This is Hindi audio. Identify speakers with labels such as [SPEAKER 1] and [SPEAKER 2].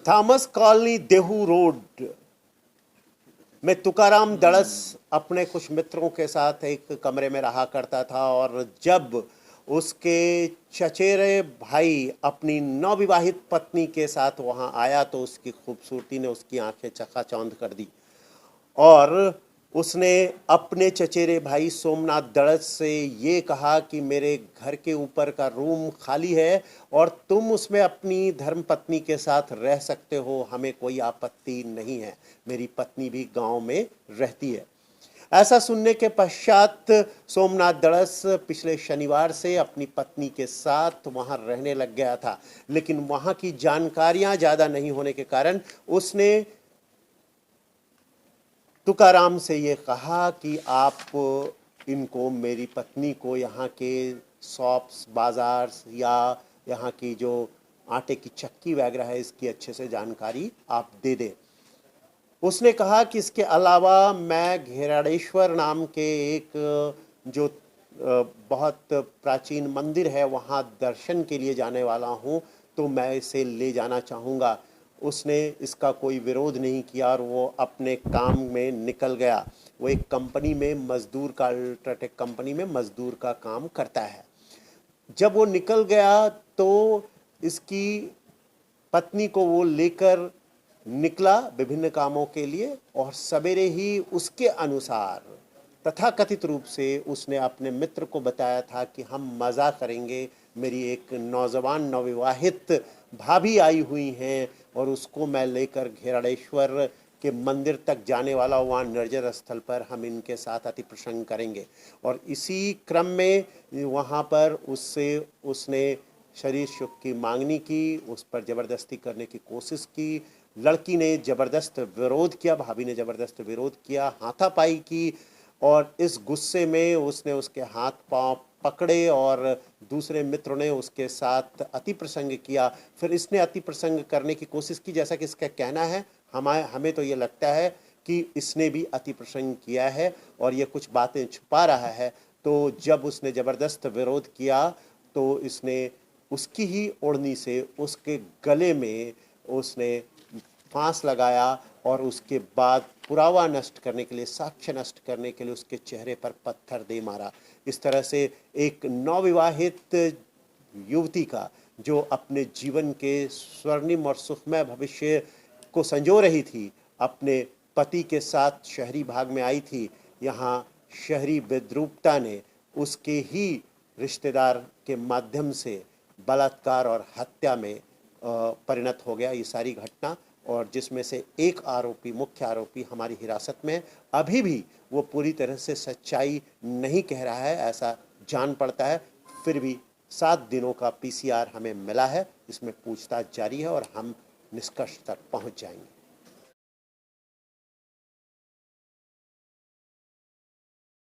[SPEAKER 1] थॉमस कॉलोनी देहू रोड में तुकाराम दड़स अपने कुछ मित्रों के साथ एक कमरे में रहा करता था और जब उसके चचेरे भाई अपनी नवविवाहित पत्नी के साथ वहां आया तो उसकी खूबसूरती ने उसकी आंखें चकाचौंध कर दी और उसने अपने चचेरे भाई सोमनाथ दड़स से ये कहा कि मेरे घर के ऊपर का रूम खाली है और तुम उसमें अपनी धर्मपत्नी के साथ रह सकते हो, हमें कोई आपत्ति नहीं है, मेरी पत्नी भी गांव में रहती है। ऐसा सुनने के पश्चात सोमनाथ दड़स पिछले शनिवार से अपनी पत्नी के साथ वहां रहने लग गया था, लेकिन वहां की जानकारियां ज़्यादा नहीं होने के कारण उसने तुकाराम से ये कहा कि आप इनको, मेरी पत्नी को यहाँ के शॉप्स, बाजार या यहाँ की जो आटे की चक्की वगैरह है इसकी अच्छे से जानकारी आप दे दें। उसने कहा कि इसके अलावा मैं घेराड़ेश्वर नाम के एक जो बहुत प्राचीन मंदिर है वहाँ दर्शन के लिए जाने वाला हूँ, तो मैं इसे ले जाना चाहूँगा। उसने इसका कोई विरोध नहीं किया और वो अपने काम में निकल गया। वो एक कंपनी में मजदूर का, अल्ट्राटेक कंपनी में मजदूर का काम करता है। जब वो निकल गया तो इसकी पत्नी को वो लेकर निकला विभिन्न कामों के लिए और सवेरे ही उसके अनुसार तथाकथित रूप से उसने अपने मित्र को बताया था कि हम मज़ा करेंगे, मेरी एक नौजवान नवविवाहित भाभी आई हुई हैं और उसको मैं लेकर घेराड़ेश्वर के मंदिर तक जाने वाला, वहाँ निर्जन स्थल पर हम इनके साथ अति प्रसंग करेंगे। और इसी क्रम में वहाँ पर उसने शरीर सुख की मांगनी की, उस पर ज़बरदस्ती करने की कोशिश की। लड़की ने ज़बरदस्त विरोध किया, भाभी ने ज़बरदस्त विरोध किया, हाथापाई की और इस गुस्से में उसने उसके हाथ पांव पकड़े और दूसरे मित्र ने उसके साथ अति प्रसंग किया। फिर इसने अति प्रसंग करने की कोशिश की, जैसा कि इसका कहना है। हमें तो ये लगता है कि इसने भी अति प्रसंग किया है और ये कुछ बातें छुपा रहा है। तो जब उसने ज़बरदस्त विरोध किया तो इसने उसकी ही ओढ़नी से उसके गले में उसने फांस लगाया और उसके बाद पुरावा नष्ट करने के लिए, साक्ष्य नष्ट करने के लिए उसके चेहरे पर पत्थर दे मारा। इस तरह से एक नवविवाहित युवती का जो अपने जीवन के स्वर्णिम और सुखमय भविष्य को संजो रही थी, अपने पति के साथ शहरी भाग में आई थी, यहाँ शहरी विद्रूपता ने उसके ही रिश्तेदार के माध्यम से बलात्कार और हत्या में परिणत हो गया ये सारी घटना। और जिसमें से एक आरोपी, मुख्य आरोपी हमारी हिरासत में, अभी भी वो पूरी तरह से सच्चाई नहीं कह रहा है ऐसा जान पड़ता है। फिर भी 7 दिनों का पीसीआर हमें मिला है, इसमें पूछताछ जारी है और हम निष्कर्ष तक पहुंच जाएंगे।